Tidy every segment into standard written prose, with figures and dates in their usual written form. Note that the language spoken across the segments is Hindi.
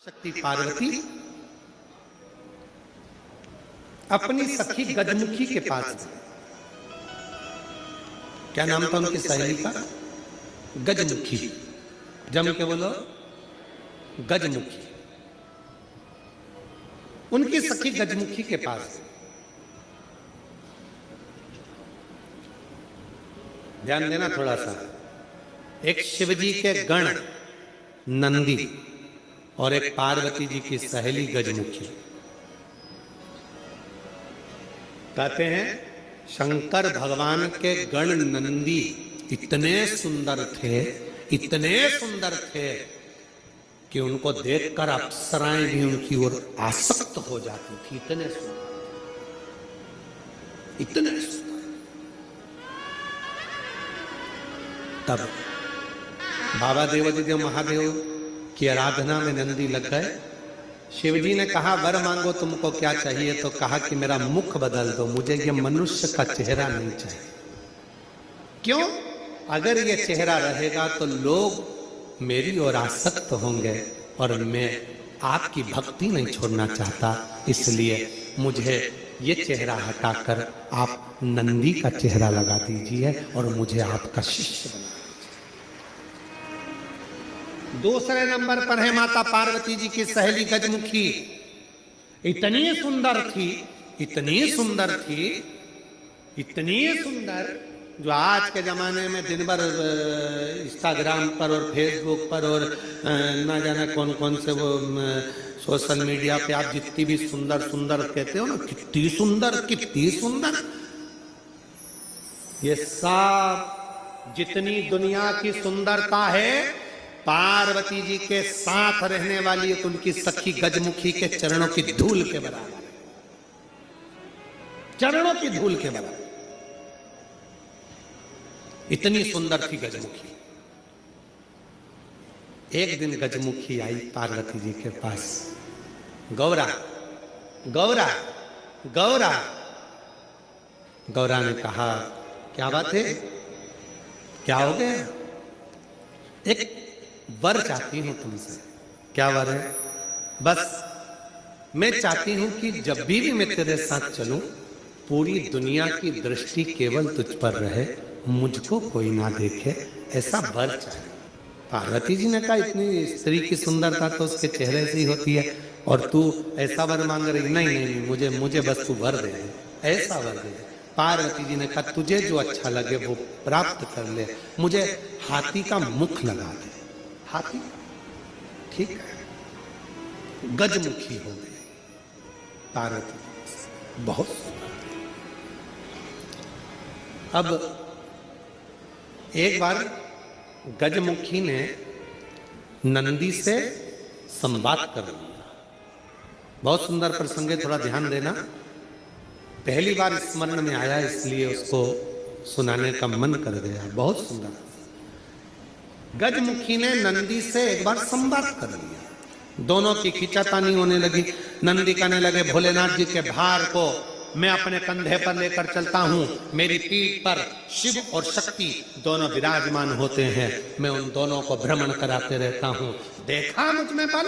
शक्ति पार्वती अपनी सखी गजमुखी के पास गई। क्या नाम था उनकी सहेली का? गजमुखी। जम के बोलो, गजमुखी। उनकी सखी गजमुखी के पास। ध्यान देना थोड़ा सा। एक शिवजी के गण नंदी और एक पार्वती जी की सहेली गजमुखी। कहते हैं शंकर भगवान के गण नंदी इतने सुंदर थे कि उनको देखकर अप्सराएं भी उनकी ओर आसक्त हो जाती थी। इतने सुंदर। तब बाबा देवादिदेव महादेव की आराधना में नंदी लग गए। शिवजी ने कहा वर मांगो, तुमको क्या चाहिए? तो कहा कि मेरा मुख बदल दो, मुझे ये मनुष्य का चेहरा नहीं चाहिए। क्यों? अगर ये चेहरा रहेगा तो लोग मेरी ओर आसक्त होंगे और मैं आपकी भक्ति नहीं छोड़ना चाहता, इसलिए मुझे ये चेहरा हटाकर आप नंदी का चेहरा लगा दीजिए और मुझे आपका शिष्य बना। दूसरे नंबर पर है माता पार्वती जी की सहेली गजमुखी। इतनी सुंदर जो आज के जमाने में दिन भर इंस्टाग्राम पर और फेसबुक पर और ना जाने कौन कौन से वो सोशल मीडिया पे आप जितनी भी सुंदर कहते हो ना, कितनी सुंदर। ये सब जितनी दुनिया की सुंदरता है पार्वती जी के साथ रहने वाली उनकी सखी गजमुखी के चरणों की धूल के बराबर। इतनी सुंदर थी गजमुखी। एक दिन गजमुखी आई पार्वती जी के पास। गौरा ने कहा क्या बात है, क्या हो गया? एक वर चाहती हूं तुमसे। क्या वर है? बस मैं चाहती हूं कि जब भी मैं तेरे साथ चलूं पूरी दुनिया की दृष्टि केवल तुझ पर रहे, मुझको कोई ना देखे, ऐसा वर चाहिए। पार्वती जी ने कहा इतनी स्त्री की सुंदरता तो उसके चेहरे से ही होती है और तू ऐसा वर मांग रही? नहीं, मुझे बस तू वर दे, ऐसा वर दे। पार्वती जी ने कहा तुझे जो अच्छा लगे वो प्राप्त कर ले, मुझे हाथी का मुख लगा दे। हाथी, ठीक है। गजमुखी हो गई पार्वती, बहुत सुंदर। अब एक बार गजमुखी ने नंदी से संवाद कर लिया। बहुत सुंदर प्रसंग है, थोड़ा ध्यान देना। पहली बार स्मरण में आया इसलिए उसको सुनाने का मन कर गया। बहुत सुंदर। गजमुखी ने नंदी से एक बार संवाद कर लिया। दोनों की खींचातानी होने लगी। नंदी कहने लगे भोलेनाथ जी के भार को मैं अपने कंधे पर लेकर चलता हूं, मेरी पीठ पर शिव और शक्ति दोनों विराजमान होते हैं, मैं उन दोनों को भ्रमण कराते रहता हूं। देखा मुझ में बल,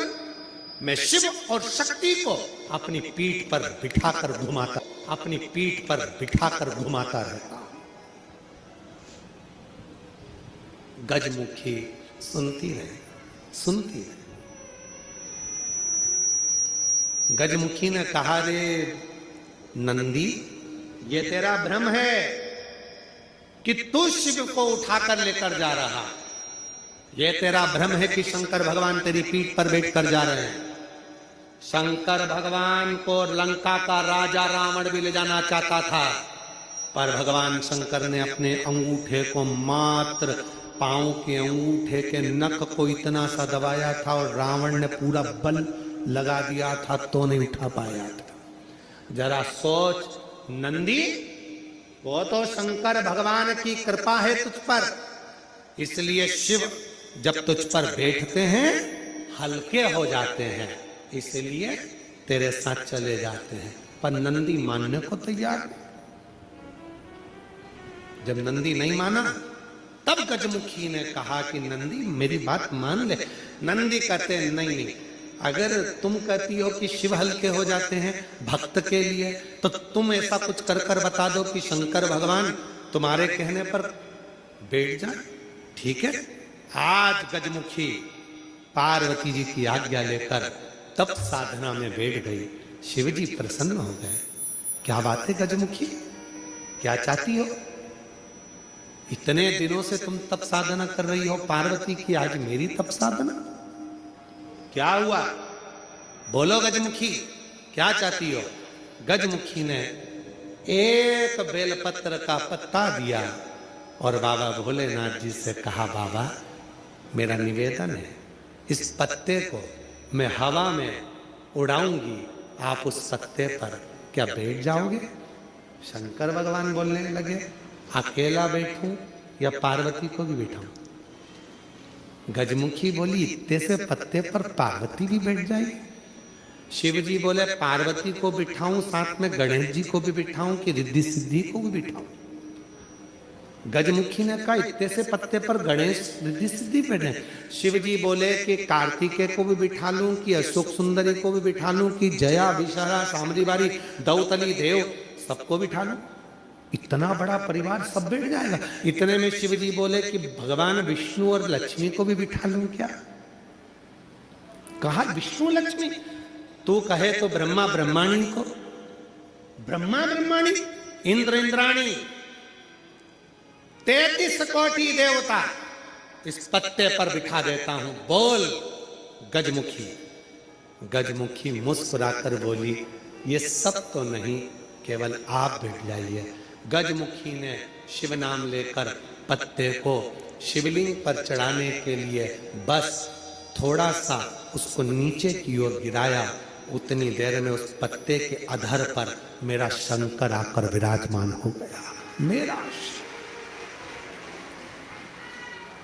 मैं शिव और शक्ति को अपनी पीठ पर बिठाकर घुमाता रहता हूं। गजमुखी सुनती रहे। गजमुखी ने कहा रे नंदी, ये तेरा भ्रम है कि तू शिव को उठाकर लेकर जा रहा। ये तेरा भ्रम है कि शंकर भगवान तेरी पीठ पर बैठकर जा रहे हैं। शंकर भगवान को लंका का राजा रावण भी ले जाना चाहता था, पर भगवान शंकर ने अपने अंगूठे को, मात्र पांव के अंगूठे के नख को इतना सा दबाया था और रावण ने पूरा बल लगा दिया था तो नहीं उठा पाया था। जरा सोच नंदी, वो तो शंकर भगवान की कृपा है तुझ पर, इसलिए शिव जब तुझ पर बैठते हैं हल्के हो जाते हैं, इसलिए तेरे साथ चले जाते हैं। पर नंदी मानने को तैयार नहीं। जब नंदी नहीं माना तब गजमुखी ने कहा कि नंदी मेरी बात मान ले। नंदी कहते नहीं, अगर तुम कहती हो कि शिव हल्के हो जाते हैं भक्त के लिए, तो तुम ऐसा कुछ कर कर बता दो कि शंकर भगवान तुम्हारे कहने पर बैठ जाए। ठीक है, आज गजमुखी पार्वती जी की आज्ञा लेकर तप साधना में बैठ गई। शिव जी प्रसन्न हो गए। क्या बात है गजमुखी, क्या चाहती हो? इतने दिनों से तुम तप साधना कर रही हो पार्वती की, आज मेरी तप साधना? क्या हुआ? बोलो गजमुखी, क्या चाहती हो? गजमुखी ने एक बेलपत्र का पत्ता दिया और बाबा भोलेनाथ जी से कहा, बाबा मेरा निवेदन है, इस पत्ते को मैं हवा में उड़ाऊंगी, आप उस पत्ते पर क्या बैठ जाओगे? शंकर भगवान बोलने लगे, अकेला बैठूं या पार्वती को भी बिठाऊं? गजमुखी बोली, इतने से पत्ते पर पार्वती भी बैठ जाएगी? शिव जी बोले, पार्वती को बिठाऊं, साथ में गणेश जी को भी बिठाऊं कि रिद्धि सिद्धि को भी बिठाऊं? गजमुखी ने कहा, इतने से पत्ते पर गणेश रिद्धि सिद्धि बैठे। शिव जी बोले कि कार्तिकेय को भी बिठा लूं, कि अशोक सुंदरी को भी बिठा लूं, कि जया विशाला सामरी बारी दौतली देव सबको बिठा लूं? इतना बड़ा परिवार सब बैठ जाएगा? इतने में शिव जी बोले कि भगवान विष्णु और लक्ष्मी को भी बिठा लूं क्या? कहा विष्णु लक्ष्मी, तू कहे तो ब्रह्मा ब्रह्माणी को, ब्रह्मा ब्रह्माणी, इंद्र इंद्राणी, 33 कोटि देवता इस पत्ते पर बिठा देता हूं, बोल गजमुखी। गजमुखी मुस्कुराकर बोली, ये सब तो नहीं, केवल आप बैठ जाइए। गजमुखी ने शिव नाम लेकर पत्ते को शिवलिंग पर चढ़ाने के लिए बस थोड़ा सा उसको नीचे की ओर गिराया। उतनी देर में उस पत्ते के अधर पर मेरा शंकर आकर विराजमान हो गया।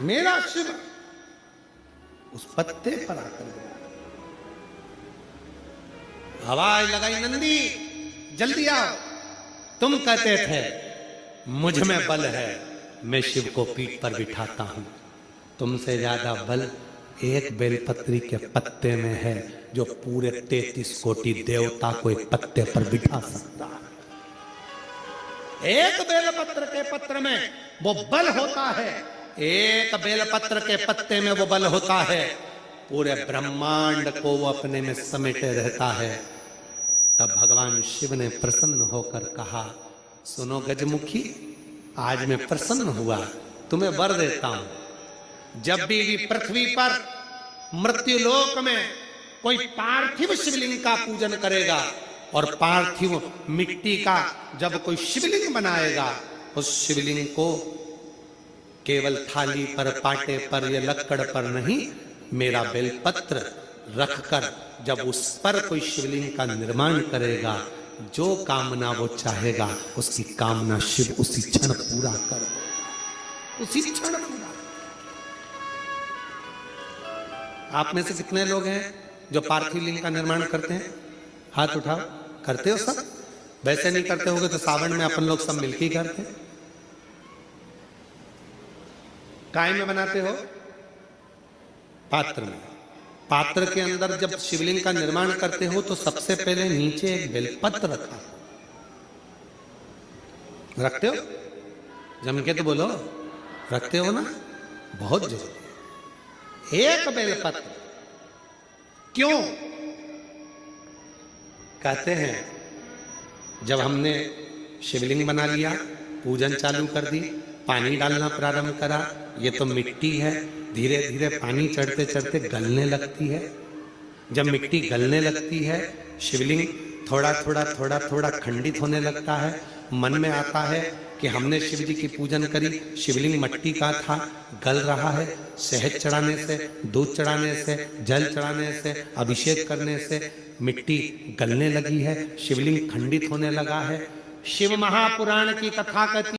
मेरा शिव उस पत्ते पर आकर गया। आवाज लगाई, नंदी जल्दी आओ। तुम कहते थे मुझ में बल है, मैं शिव को पीठ पर बिठाता हूं। तुमसे ज्यादा बल एक बेलपत्री के पत्ते में है, जो पूरे 33 कोटि देवता को एक पत्ते पर बिठा सकता है। एक बेलपत्र के पत्र में वो बल होता है, एक बेलपत्र के पत्ते में वो बल होता है, पूरे ब्रह्मांड को वो अपने में समेटे रहता है। तब भगवान शिव ने प्रसन्न होकर कहा, सुनो गजमुखी, आज मैं प्रसन्न हुआ, तुम्हें वर देता हूं। जब भी पृथ्वी पर मृत्युलोक में कोई पार्थिव शिवलिंग का पूजन करेगा और पार्थिव मिट्टी का जब कोई शिवलिंग बनाएगा, उस शिवलिंग को केवल थाली पर, पाटे पर या लक्कड़ पर नहीं, मेरा बेलपत्र रखकर जब उस पर कोई शिवलिंग का निर्माण करेगा, जो कामना वो चाहेगा उसकी कामना शिव उसी क्षण पूरा कर देगा, उसी क्षण पूरा। आप में से कितने लोग हैं जो पार्थिव लिंग का निर्माण करते हैं? हाथ उठाओ। करते हो सब? वैसे नहीं करते होगे तो सावन में अपन लोग सब मिलकर ही करते हैं। काय में बनाते हो? पात्र में। पात्र के अंदर जब शिवलिंग का निर्माण करते हो तो सबसे पहले नीचे एक बेलपत्र रखते हो? जम के तो बोलो, रखते हो ना? बहुत जरूरी। एक बेलपत्र क्यों? कहते हैं जब हमने शिवलिंग बना लिया, पूजन चालू कर दी, पानी डालना प्रारंभ करा, ये तो मिट्टी है, धीरे धीरे पानी चढ़ते चढ़ते गलने लगती है। जब मिट्टी गलने लगती है, शिवलिंग थोड़ा थोड़ा थोड़ा थोड़ा खंडित होने लगता है। मन में आता है कि हमने शिव जी की पूजन करी, शिवलिंग मिट्टी का था, गल रहा है। शहद चढ़ाने से, दूध चढ़ाने से, जल चढ़ाने से, अभिषेक करने से मिट्टी गलने लगी है, शिवलिंग खंडित होने लगा है। शिव महापुराण की कथा कहती